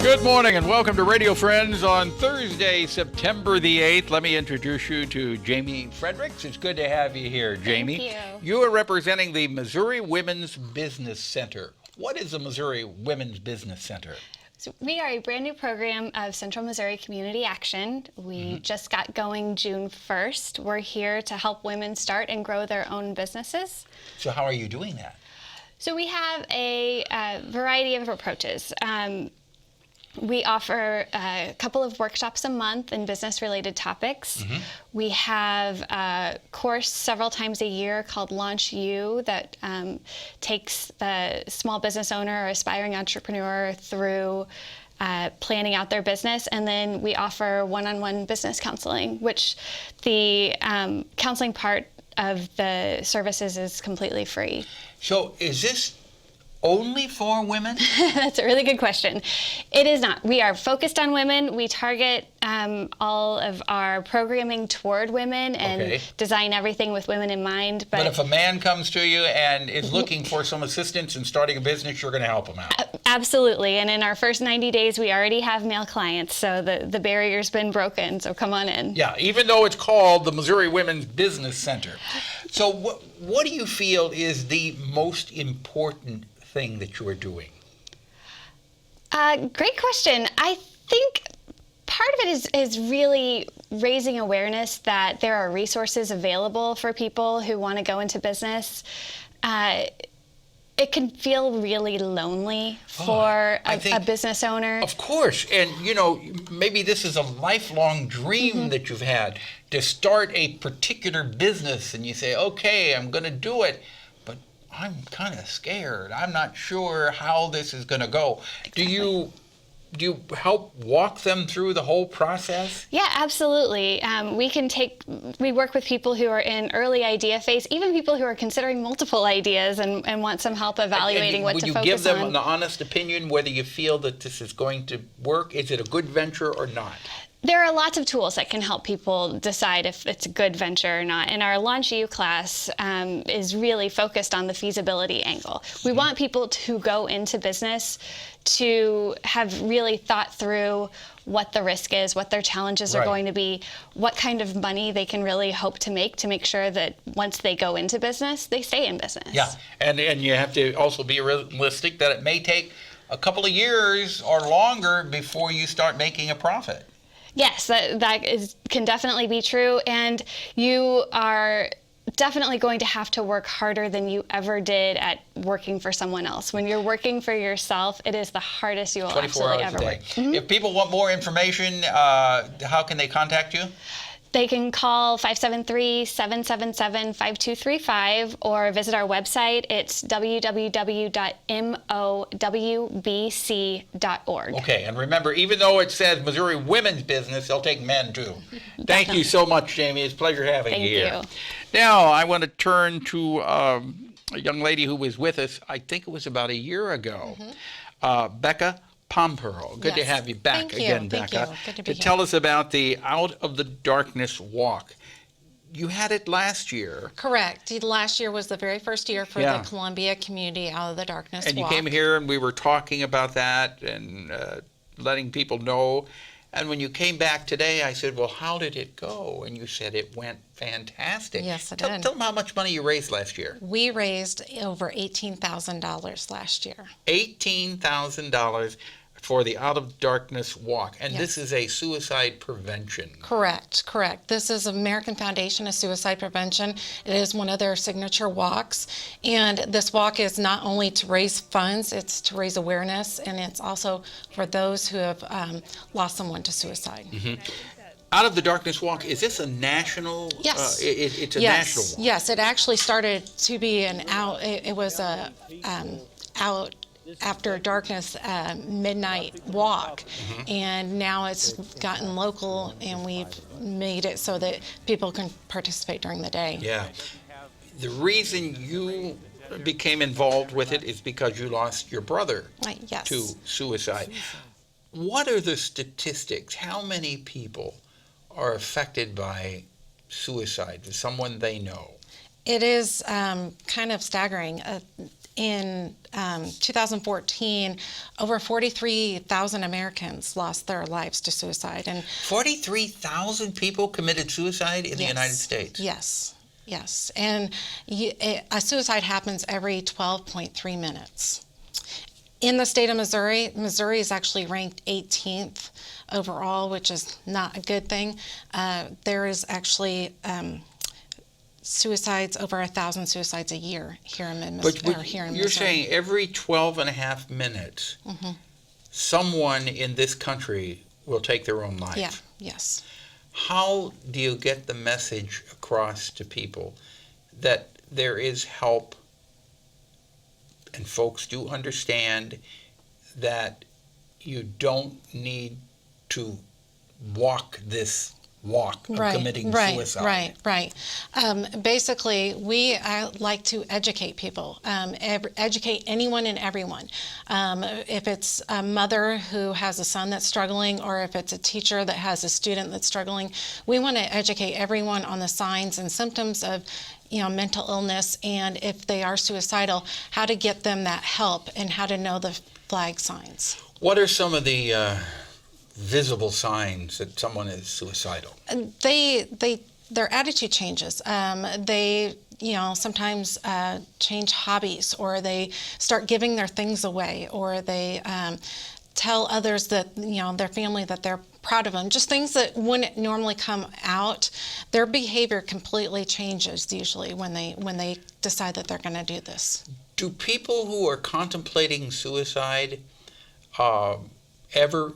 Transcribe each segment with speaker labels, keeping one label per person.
Speaker 1: Good morning and welcome to Radio Friends on Thursday, September the 8th. Let me introduce you to Jaime Freidrichs. It's good to have you here, Jaime.
Speaker 2: Thank you.
Speaker 1: You are representing the Missouri Women's Business Center. What is the Missouri Women's Business Center?
Speaker 2: So we are a brand new program of Central Missouri Community Action. We just got going June 1st. We're here to help women start and grow their own businesses.
Speaker 1: So how are you doing that?
Speaker 2: So we have a variety of approaches. We offer a couple of workshops a month in business-related topics. We have a course several times a year called Launch You that takes the small business owner or aspiring entrepreneur through planning out their business. And then we offer one-on-one business counseling, which the counseling part of the services is completely free.
Speaker 1: So is this only for women?
Speaker 2: That's a really good question. It is not. We are focused on women. We target all of our programming toward women and design everything with women in mind.
Speaker 1: But if a man comes to you and is looking for some assistance in starting a business, you're going to help him out.
Speaker 2: Absolutely. And in our first 90 days, we already have male clients. So the barrier's been broken. So come on in.
Speaker 1: Yeah, even though it's called the Missouri Women's Business Center. So what do you feel is the most important thing that you are doing?
Speaker 2: Great question. I think part of it is really raising awareness that there are resources available for people who want to go into business. It can feel really lonely for a business owner.
Speaker 1: Of course. And, you know, maybe this is a lifelong dream that you've had to start a particular business, and you say, okay, I'm going to do it, but I'm kind of scared. I'm not sure how this is going to go.
Speaker 2: Exactly.
Speaker 1: Do you help walk them through the whole process?
Speaker 2: Yeah, absolutely. We work with people who are in early idea phase, even people who are considering multiple ideas and want some help evaluating what to focus on.
Speaker 1: Would you give them an honest opinion whether you feel that this is going to work? Is it a good venture or not?
Speaker 2: There are lots of tools that can help people decide if it's a good venture or not. And our Launch You class is really focused on the feasibility angle. We want people to go into business to have really thought through what the risk is, what their challenges are going to be, what kind of money they can really hope to make sure that once they go into business, they stay in business.
Speaker 1: Yeah, and you have to also be realistic that it may take a couple of years or longer before you start making a profit.
Speaker 2: Yes, that can definitely be true, and you are definitely going to have to work harder than you ever did at working for someone else. When you're working for yourself, it is the hardest you will absolutely ever work.
Speaker 1: 24 hours a day. If people want more information, how can they contact you?
Speaker 2: They can call 573-777-5235 or visit our website. It's www.MOWBC.org.
Speaker 1: Okay, and remember, even though it says Missouri Women's Business, they'll take men too. Thank you so much, Jaime. It's a pleasure having you here.
Speaker 2: Thank you.
Speaker 1: Now, I want to turn to a young lady who was with us, I think it was about a year ago, Becca Pamperl. Good to have you back again, Becca.
Speaker 3: Good to be here.
Speaker 1: Tell us about the Out of the Darkness Walk. You had it last year.
Speaker 3: Correct. Last year was the very first year for the Columbia Community Out of the Darkness Walk.
Speaker 1: And you came here and we were talking about that and letting people know. And when you came back today, I said, well, how did it go? And you said it went fantastic.
Speaker 3: Yes, it did.
Speaker 1: Tell them how much money you raised last year.
Speaker 3: We raised over $18,000 last year.
Speaker 1: $18,000 for the Out of Darkness Walk. And this is a suicide prevention.
Speaker 3: Correct. This is American Foundation of Suicide Prevention. It is one of their signature walks. And this walk is not only to raise funds, it's to raise awareness, and it's also for those who have lost someone to suicide.
Speaker 1: Out of the Darkness Walk, is this a national?
Speaker 3: Yes.
Speaker 1: It's a national walk.
Speaker 3: Yes, it actually started to be an out, it was a out after darkness midnight walk, and now it's gotten local, and we've made it so that people can participate during the day.
Speaker 1: Yeah. The reason you became involved with it is because you lost your brother to suicide. What are the statistics? How many people are affected by suicide, someone they know?
Speaker 3: It is kind of staggering. In 2014, over 43,000 Americans lost their lives to suicide. And
Speaker 1: 43,000 people committed suicide in the United States.
Speaker 3: Yes, yes. And a suicide happens every 12.3 minutes. In the state of Missouri, Missouri is actually ranked 18th overall, which is not a good thing. There is actually suicides, over 1,000 suicides a year here in Missouri.
Speaker 1: You're saying every 12 and a half minutes, someone in this country will take their own life.
Speaker 3: Yeah, yes.
Speaker 1: How do you get the message across to people that there is help and folks do understand that you don't need to walk this walk of committing suicide?
Speaker 3: Right. Basically, we like to educate people, educate anyone and everyone. If it's a mother who has a son that's struggling, or if it's a teacher that has a student that's struggling, we want to educate everyone on the signs and symptoms of mental illness, and if they are suicidal, how to get them that help and how to know the flag signs.
Speaker 1: What are some of the visible signs that someone is suicidal?
Speaker 3: Their attitude changes. They sometimes change hobbies, or they start giving their things away, or they tell others that their family that they're proud of them. Just things that wouldn't normally come out. Their behavior completely changes usually when they decide that they're going to do this.
Speaker 1: Do people who are contemplating suicide ever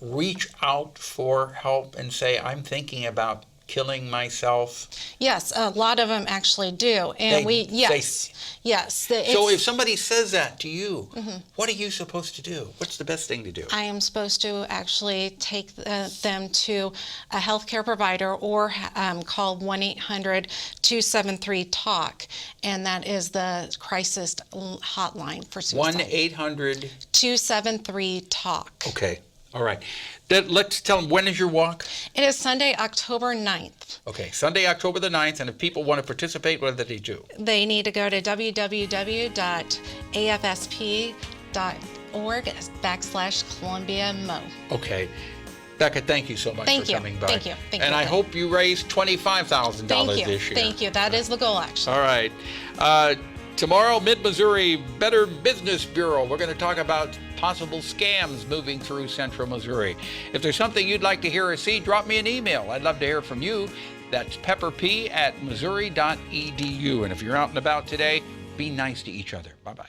Speaker 1: reach out for help and say, I'm thinking about killing myself?
Speaker 3: Yes, a lot of them actually do. And yes.
Speaker 1: So if somebody says that to you, what are you supposed to do? What's the best thing to do?
Speaker 3: I am supposed to actually take them to a healthcare provider, or call 1-800-273-TALK, and that is the crisis hotline for suicide.
Speaker 1: 1-800-273-TALK.
Speaker 3: 273-TALK.
Speaker 1: Okay. All right. Let's tell them, when is your walk?
Speaker 3: It is Sunday, October 9th.
Speaker 1: Okay, Sunday, October the 9th, and if people want to participate, what do they do?
Speaker 3: They need to go to www.afsp.org/ColumbiaMO.
Speaker 1: Okay. Becca, thank you so much for coming by.
Speaker 3: Thank you.
Speaker 1: And I hope you raised $25,000 this year.
Speaker 3: Thank you. That is the goal, actually.
Speaker 1: All right. Tomorrow, Mid-Missouri Better Business Bureau. We're going to talk about possible scams moving through central Missouri. If there's something you'd like to hear or see, drop me an email. I'd love to hear from you. That's pepperp@missouri.edu. And if you're out and about today, be nice to each other. Bye-bye.